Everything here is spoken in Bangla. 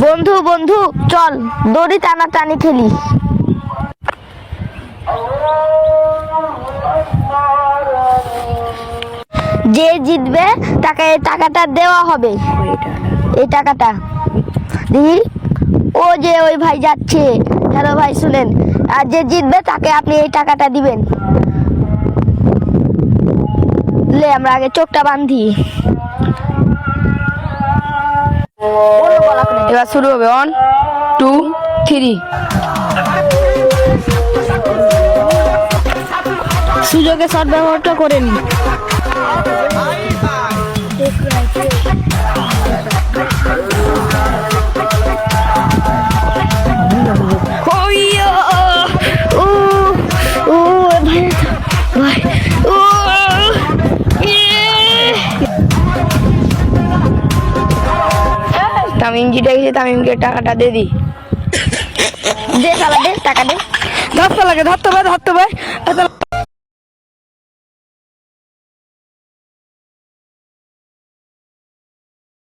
বন্ধু বন্ধু চল দড়ি টানাটানি খেলি। যে জিতবে তাকে এই টাকাটা দেওয়া হবে। এই টাকাটা দেখি ও যে ওই ভাই যাচ্ছে। হ্যালো ভাই শুনেন, আর যে জিতবে তাকে আপনি এই টাকাটা দিবেন। লে আমরা আগে চোখটা বাঁধি। এবার শুরু হবে 1 2 3। সুযোগে সদ্ব্যবহারটা করে নি। তামিম জিতে গেছে, তামিমকে টাকাটা দিয়ে দি। দে শালা দে টাকা দে। ধরতে লাগে, ধরতে হবে।